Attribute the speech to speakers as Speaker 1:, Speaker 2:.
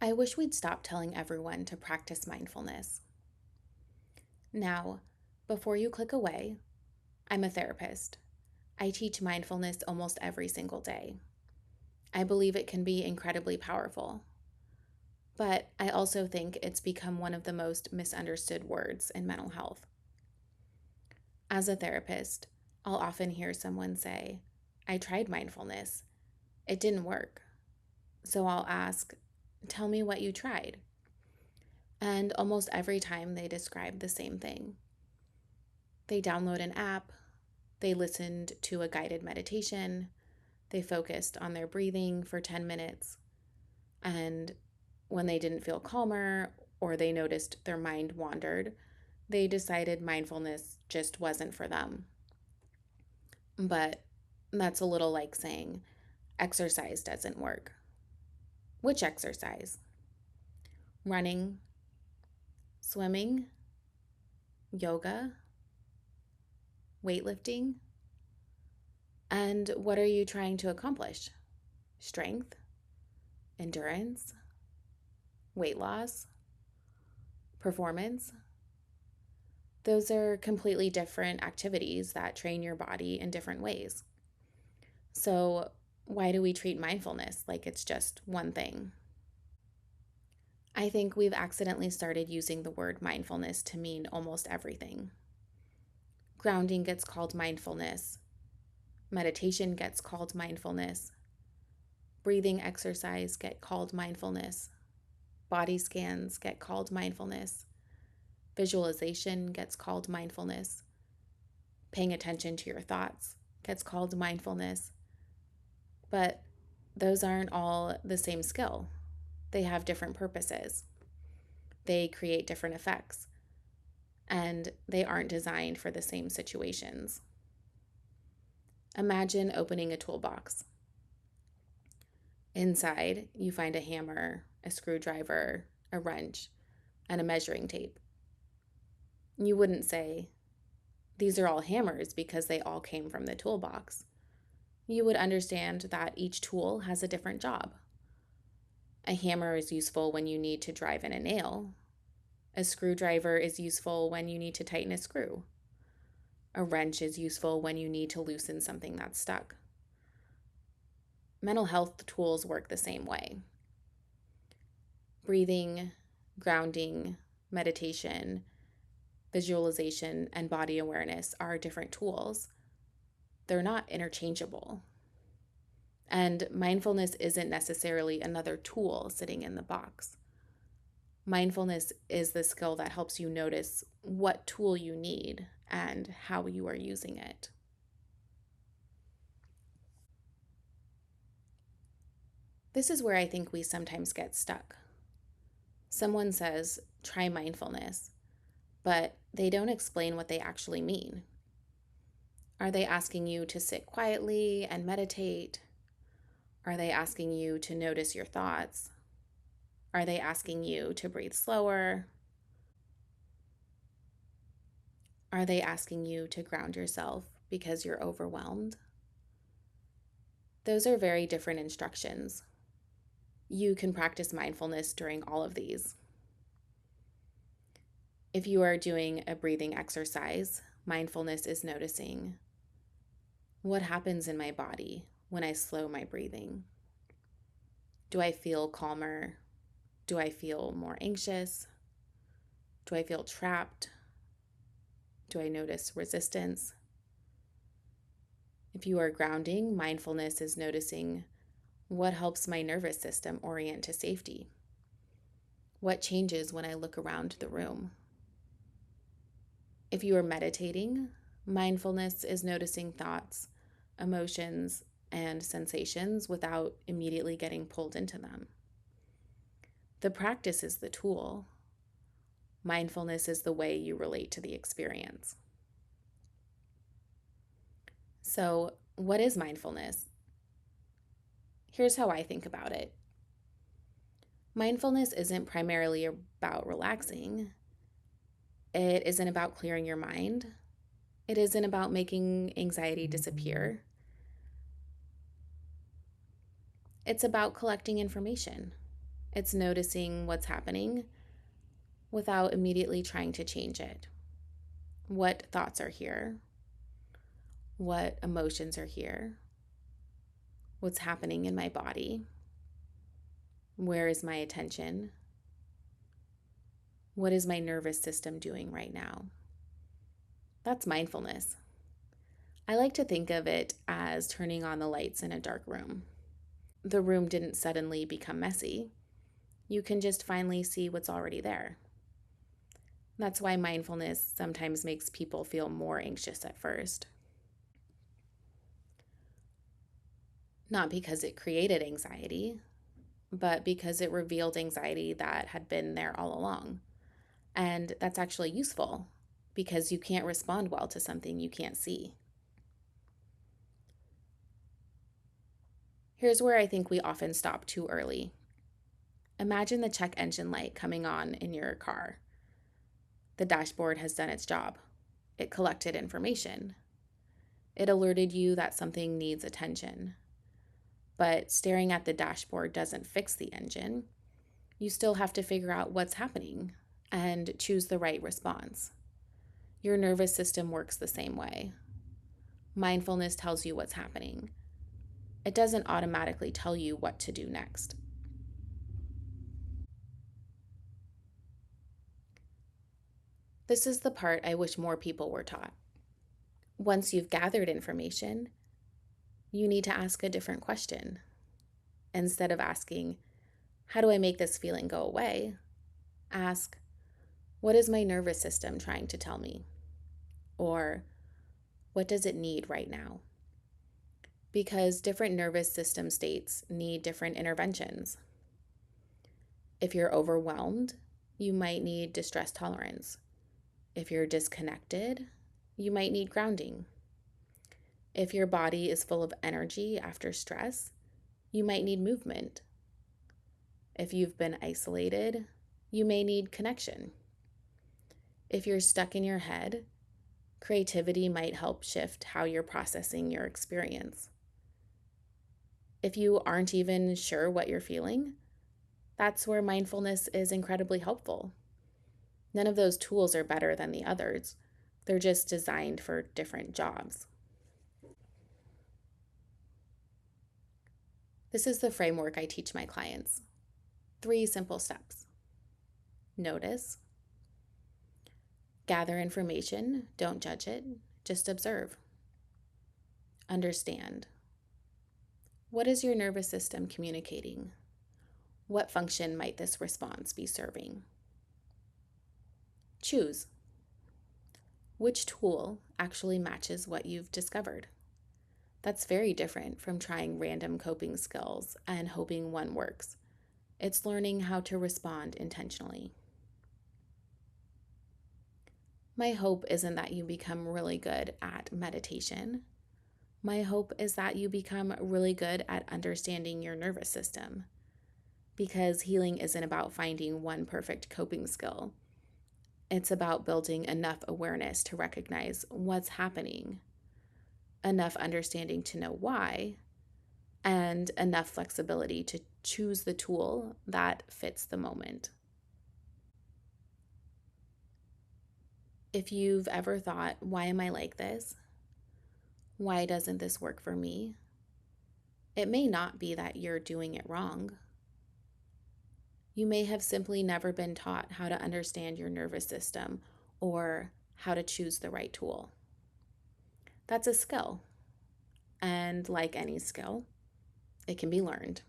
Speaker 1: I wish we'd stop telling everyone to practice mindfulness. Now, before you click away, I'm a therapist. I teach mindfulness almost every single day. I believe it can be incredibly powerful, but I also think it's become one of the most misunderstood words in mental health. As a therapist, I'll often hear someone say, I tried mindfulness. It didn't work. So I'll ask, tell me what you tried. And almost every time they describe the same thing. They download an app, they listened to a guided meditation, they focused on their breathing for 10 minutes, and when they didn't feel calmer or they noticed their mind wandered, they decided mindfulness just wasn't for them. But that's a little like saying exercise doesn't work. Which exercise? Running, swimming, yoga, weightlifting? And what are you trying to accomplish? Strength, endurance, weight loss, performance? Those are completely different activities that train your body in different ways. So, why do we treat mindfulness like it's just one thing? I think we've accidentally started using the word mindfulness to mean almost everything. Grounding gets called mindfulness, meditation gets called mindfulness, breathing exercise get called mindfulness, body scans get called mindfulness, visualization gets called mindfulness, paying attention to your thoughts gets called mindfulness. But those aren't all the same skill. They have different purposes. They create different effects, and they aren't designed for the same situations. Imagine opening a toolbox. Inside, you find a hammer, a screwdriver, a wrench, and a measuring tape. You wouldn't say, these are all hammers because they all came from the toolbox. You would understand that each tool has a different job. A hammer is useful when you need to drive in a nail. A screwdriver is useful when you need to tighten a screw. A wrench is useful when you need to loosen something that's stuck. Mental health tools work the same way. Breathing, grounding, meditation, visualization, and body awareness are different tools. They're not interchangeable. And mindfulness isn't necessarily another tool sitting in the box. Mindfulness is the skill that helps you notice what tool you need and how you are using it. This is where I think we sometimes get stuck. Someone says, try mindfulness, but they don't explain what they actually mean. Are they asking you to sit quietly and meditate? Are they asking you to notice your thoughts? Are they asking you to breathe slower? Are they asking you to ground yourself because you're overwhelmed? Those are very different instructions. You can practice mindfulness during all of these. If you are doing a breathing exercise, mindfulness is noticing what happens in my body when I slow my breathing. Do I feel calmer? Do I feel more anxious? Do I feel trapped? Do I notice resistance? If you are grounding, mindfulness is noticing what helps my nervous system orient to safety. What changes when I look around the room? If you are meditating, mindfulness is noticing thoughts, emotions, and sensations without immediately getting pulled into them. The practice is the tool. Mindfulness is the way you relate to the experience. So, what is mindfulness? Here's how I think about it. Mindfulness isn't primarily about relaxing. It isn't about clearing your mind. It isn't about making anxiety disappear. It's about collecting information. It's noticing what's happening without immediately trying to change it. What thoughts are here? What emotions are here? What's happening in my body? Where is my attention? What is my nervous system doing right now? That's mindfulness. I like to think of it as turning on the lights in a dark room. The room didn't suddenly become messy. You can just finally see what's already there. That's why mindfulness sometimes makes people feel more anxious at first. Not because it created anxiety, but because it revealed anxiety that had been there all along. And that's actually useful because you can't respond well to something you can't see. Here's where I think we often stop too early. Imagine the check engine light coming on in your car. The dashboard has done its job. It collected information. It alerted you that something needs attention. But staring at the dashboard doesn't fix the engine. You still have to figure out what's happening and choose the right response. Your nervous system works the same way. Mindfulness tells you what's happening. It doesn't automatically tell you what to do next. This is the part I wish more people were taught. Once you've gathered information, you need to ask a different question. Instead of asking, how do I make this feeling go away? Ask, what is my nervous system trying to tell me? Or, what does it need right now? Because different nervous system states need different interventions. If you're overwhelmed, you might need distress tolerance. If you're disconnected, you might need grounding. If your body is full of energy after stress, you might need movement. If you've been isolated, you may need connection. If you're stuck in your head, creativity might help shift how you're processing your experience. If you aren't even sure what you're feeling, that's where mindfulness is incredibly helpful. None of those tools are better than the others. They're just designed for different jobs. This is the framework I teach my clients. 3 simple steps. Notice. Gather information, don't judge it, just observe. Understand. What is your nervous system communicating? What function might this response be serving? Choose. Which tool actually matches what you've discovered? That's very different from trying random coping skills and hoping one works. It's learning how to respond intentionally. My hope isn't that you become really good at meditation. My hope is that you become really good at understanding your nervous system. Because healing isn't about finding one perfect coping skill. It's about building enough awareness to recognize what's happening, enough understanding to know why, and enough flexibility to choose the tool that fits the moment. If you've ever thought, why am I like this? Why doesn't this work for me? It may not be that you're doing it wrong. You may have simply never been taught how to understand your nervous system or how to choose the right tool. That's a skill. And like any skill, it can be learned.